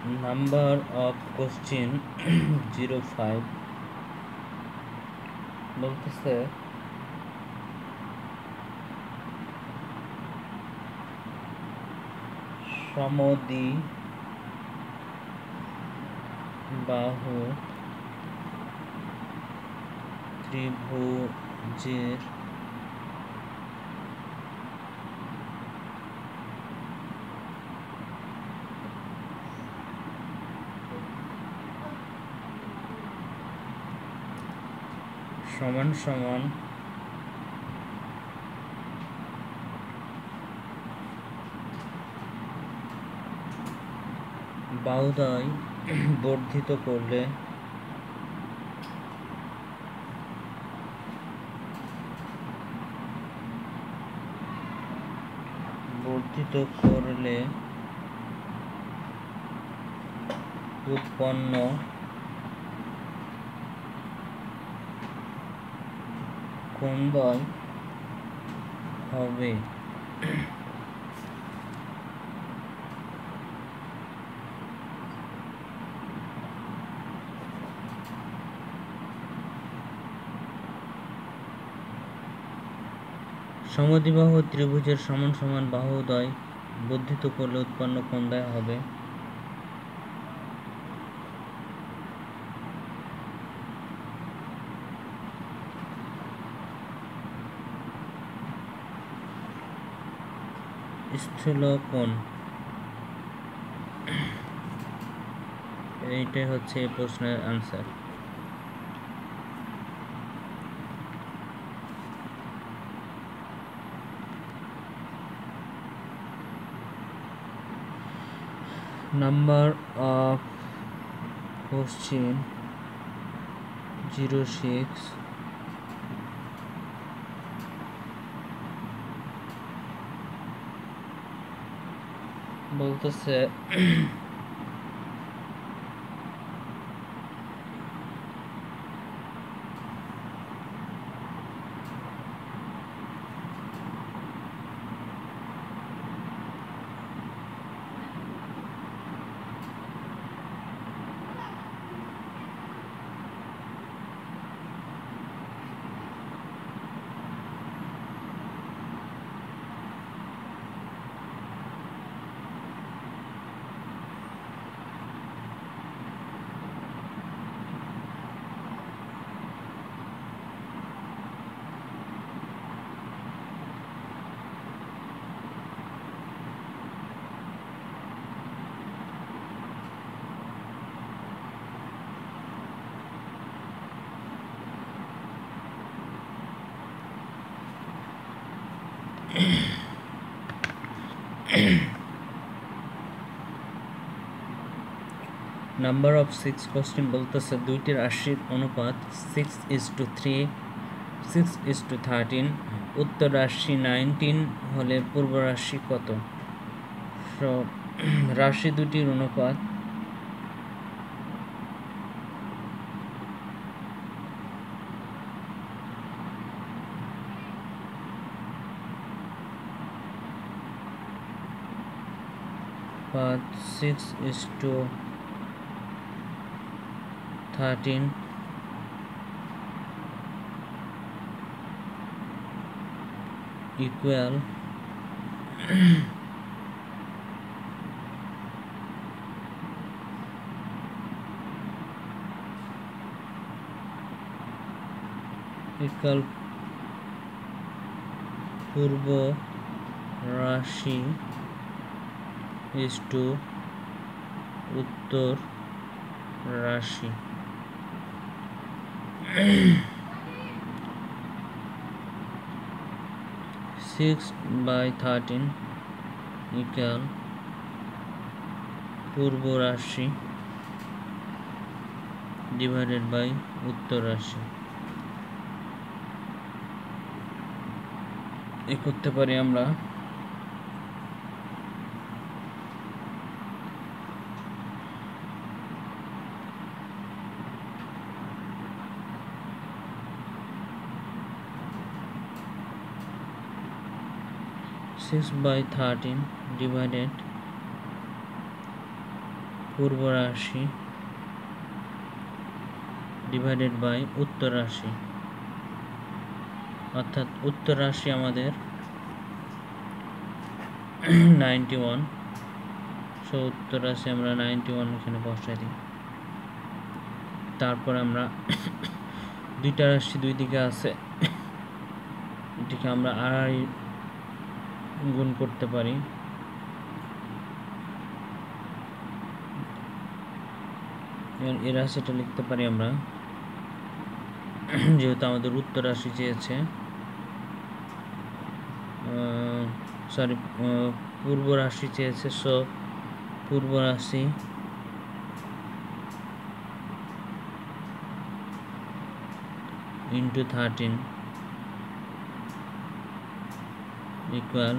Number of question 05 বলতেছে সমদ্বিবাহু ত্রিভুজের সমান সমান বাহুদ্বয় বর্ধিত করলে উৎপন্ন কোণদ্বয় হবে। সমদ্বিবাহু ত্রিভুজের সমান সমান বাহুদ্বয় বর্ধিত করলে উৎপন্ন কোণদ্বয় হবে স্থূলকোণ। এইটাই হচ্ছে এই প্রশ্নের আনসার। Number of question 06 বলতেছে নাম্বার অফ 6 কোশ্চেন বলতেছে দুইটি রাশির অনুপাত 6:3 6:13, উত্তর রাশি 19 হলে পূর্ব রাশি কত? রাশি দুটির অনুপাত but 6:13 equal পূর্ব রাশি is to উত্তর রাশি। 6/13 equal পূর্ব রাশি divided by উত্তর রাশি। এই করতে পারি আমরা 6/13 divided পূর্ব রাশি ডিভাইডেড বাই উত্তর রাশি, অর্থাৎ উত্তর রাশি আমাদের 91, সো উত্তর রাশি আমরা 91 এখানে বসাই দিই। তারপর আমরা দুইটা রাশি দুই দিকে আছে, এটিকে আমরা আড়াআড়ি গুণ করতে পারি। এই রাশিটা লিখতে পারি আমরা, যেহেতু আমাদের উত্তর রাশি চেয়েছে, পূর্ব রাশি চেয়েছে, সো পূর্ব রাশি ইন্টু 13 ইকুয়াল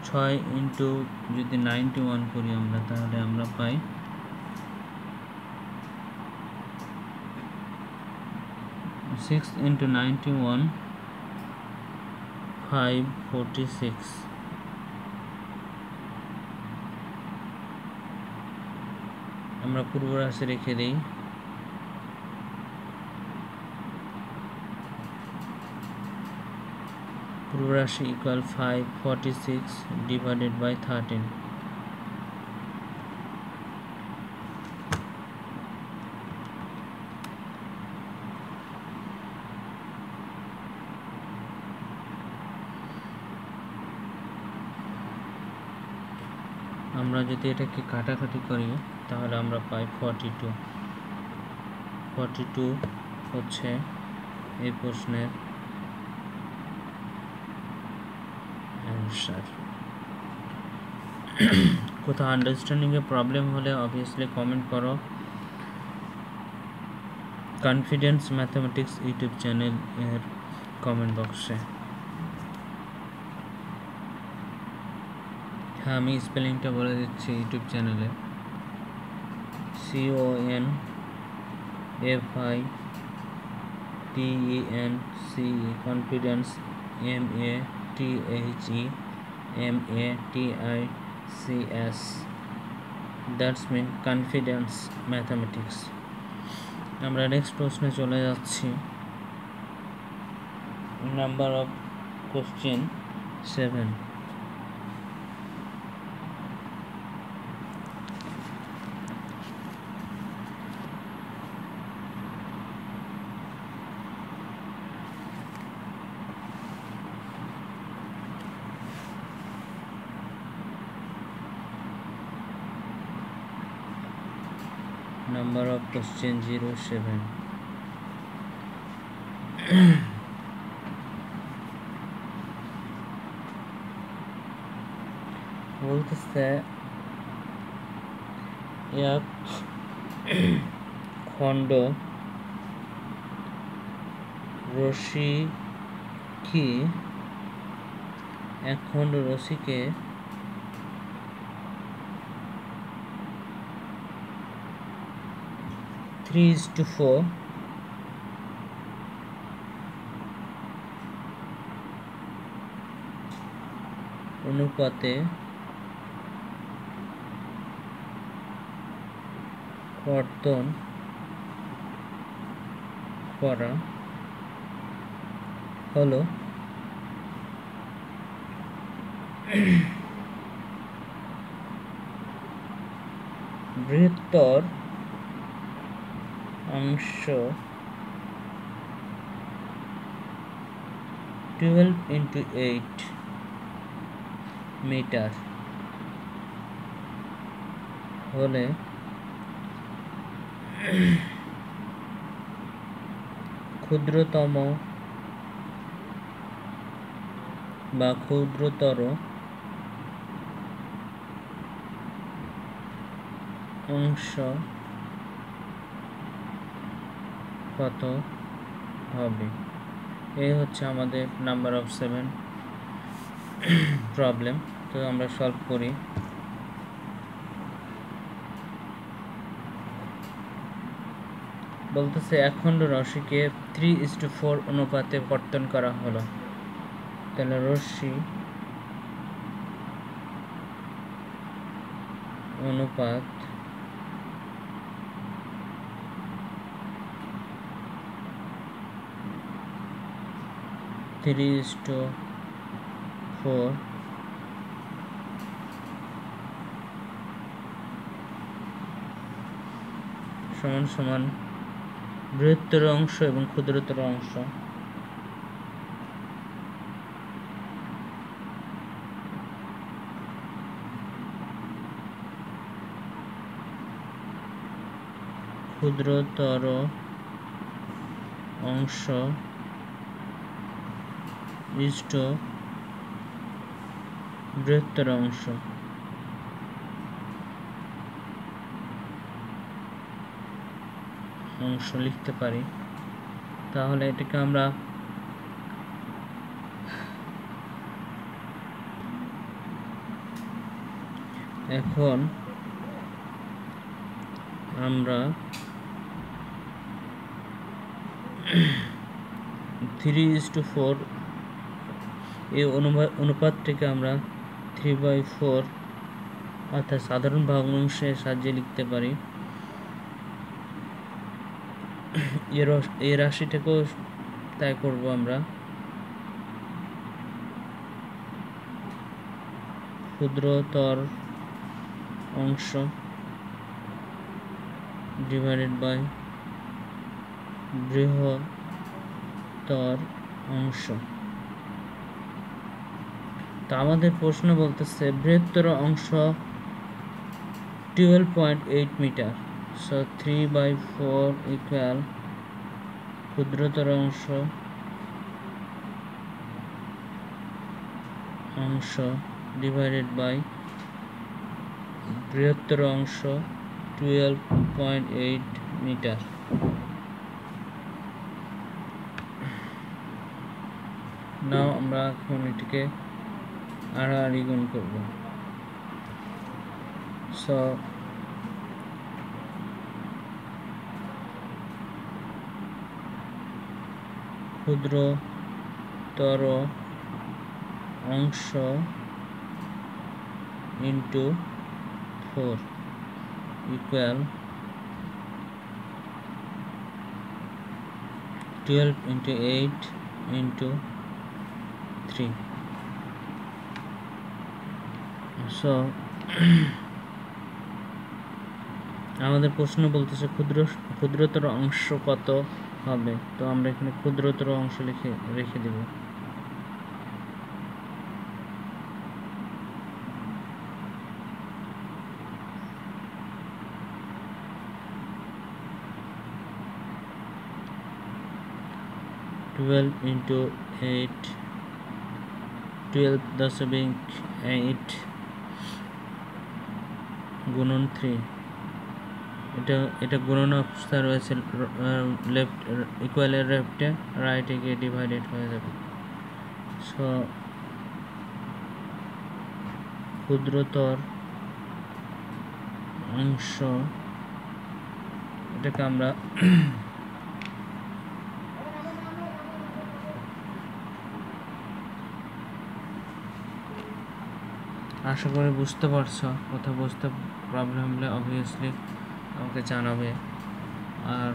6 ইন্টু যদি 91 করি আমরা, তাহলে আমরা পাই 6 ইন্টু 91 546। আমরা পূর্ব রাশি রেখে দিই, পূর্ব রাশি ইকুয়াল 546 ডিভাইডেড বাই 13। আমরা যদি এটাকে কাটাকাটি করি তাহলে আমরা পাই 42 হচ্ছে এই প্রশ্নের অ্যান্সার। কোথাও আন্ডারস্ট্যান্ডিংয়ে প্রবলেম হলে অবভিয়াসলি কমেন্ট করো কনফিডেন্স ম্যাথমেটিক্স ইউটিউব চ্যানেল এর কমেন্ট বক্সে। হ্যাঁ, আমি স্পেলিংটা বলে দিচ্ছি ইউটিউব চ্যানেলে, CONFIDENCE confidence, MATHEMATICS, that's mean confidence mathematics. আমরা নেক্সট প্রশ্নে চলে যাচ্ছি। Number of question 7। Number of question 07. বলতেছে এক খণ্ড রশিকে 3:4 অনুপাতে কর্তন করা হলো বৃহত্তর অংশ 12x8 মিটার হলে ক্ষুদ্রতম বা ক্ষুদ্রতর অংশ কত হবে? এই হচ্ছে আমাদের নাম্বার অফ 7 প্রবলেম। তো আমরা সলভ করি। বলতেছে এক খণ্ড রাশিকে 3:4 অনুপাতে কর্তন করা হলো। তাহলে রশ্মি অনুপাত থ্রি ইস টু ফোর সমান সমান বৃহত্তর অংশ এবং ক্ষুদ্রতর অংশ ক্ষুদ্রতর অংশ ইজ টু বৃহত্তর অংশ লিখতে পারি। তাহলে এটাকে আমরা এখন আমরা 3:4 এই অনুপাতটিকে আমরা 3/4 অর্থাৎ সাধারণ ভগ্নাংশের সাহায্যে লিখতে পারি। এই রাশিটাকেও তাই করব আমরা। ক্ষুদ্রতর অংশ ডিভাইডেড বাই বৃহত্তর অংশ। তো আমাদের প্রশ্ন বলতেছে বৃহত্তর অংশ 12.8 মিটার। সো 3/4 ইকুয়াল ক্ষুদ্রতর অংশ ডিভাইডেড বাই বৃহত্তর অংশ 12.8 মিটার। নাও আমরা এখন এটিকে আড়াআড়ি গুণ করব। সো ক্ষুদ্রতর অংশ into 4 equal 12 into 8 into 3. So আমাদের প্রশ্ন বলতেছে ক্ষুদ্রতর অংশ কত হবে। তো আমরা এখানে ক্ষুদ্রতর অংশ রেখে দেব। টুয়েলভ ইন্টু 8 12 8 গুণন 3। এটা গুণন অবস্থায় রয়েছে, লেফট ইকুয়ালের লেফটে, রাইটে গিয়ে ডিভাইডেড হয়ে যাবে। সো ক্ষুদ্রতর অংশ এটাকে আমরা আশা করি বুঝতে পারছো। কোথাও বুঝতে প্রবলেম হলে অবভিয়াসলি আমাকে জানাবে। আর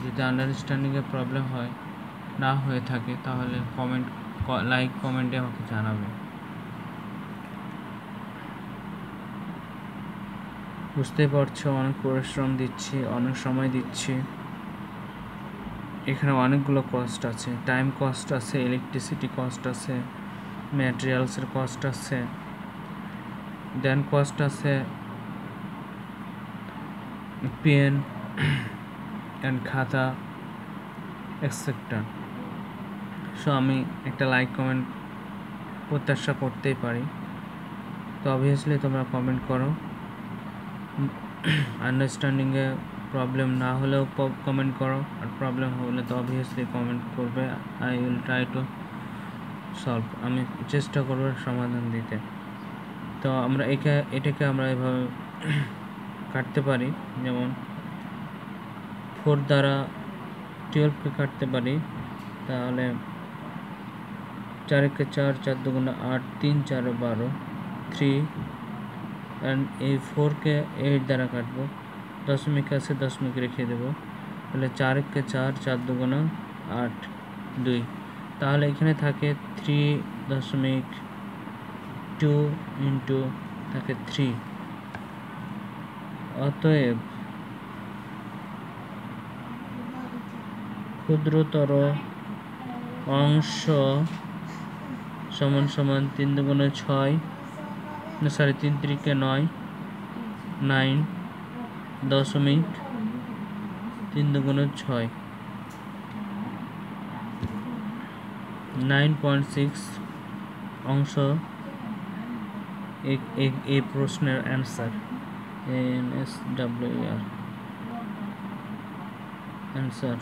যদি আন্ডারস্ট্যান্ডিংয়ে প্রবলেম না হয়ে থাকে তাহলে কমেন্টে আমাকে জানাবে। বুঝতেই পারছো অনেক পরিশ্রম দিচ্ছি, অনেক সময় দিচ্ছি। এখানে অনেকগুলো কস্ট আছে, টাইম কস্ট আছে, ইলেকট্রিসিটি কস্ট আছে, ম্যাটেরিয়ালসের কস্ট আছে, দেন কস্ট আছে পেন অ্যান্ড খাতা এক্সেট্রা। সো আমি একটা লাইক কমেন্ট প্রত্যাশা করতেই পারি। তো অবভিয়াসলি তোমরা কমেন্ট করো। আন্ডারস্ট্যান্ডিংয়ে প্রবলেম না হলেও কমেন্ট করো, আর প্রবলেম হলে তো অবভিয়াসলি কমেন্ট করবে। I will try to solve. আমি চেষ্টা করব সমাধান দিতে। তো আমরা এটাকে আমরা এভাবে কাটতে পারি, যেমন 4 দ্বারা 12কে কাটতে পারি। তাহলে 4 একে 4, 4 দুগুণে 8, 3 4 12, 3 অ্যান্ড এই 4 কে 8 দ্বারা কাটবো, দশমিক আছে দশমিক রেখে দেবো, তাহলে 4 একে 4, 4 দুগুণে 8, 2, তাহলে এখানে থাকে 3.2 ইন্টু থাকে 3। অতএব ক্ষুদ্রতর অংশ সমান সমান 3 দুগুণে 6, না সরি 3 3কে 9, 9.3 দুগুণে 6, 9.6 অংশ এই প্রশ্নের অ্যান্সার। NSWR answer.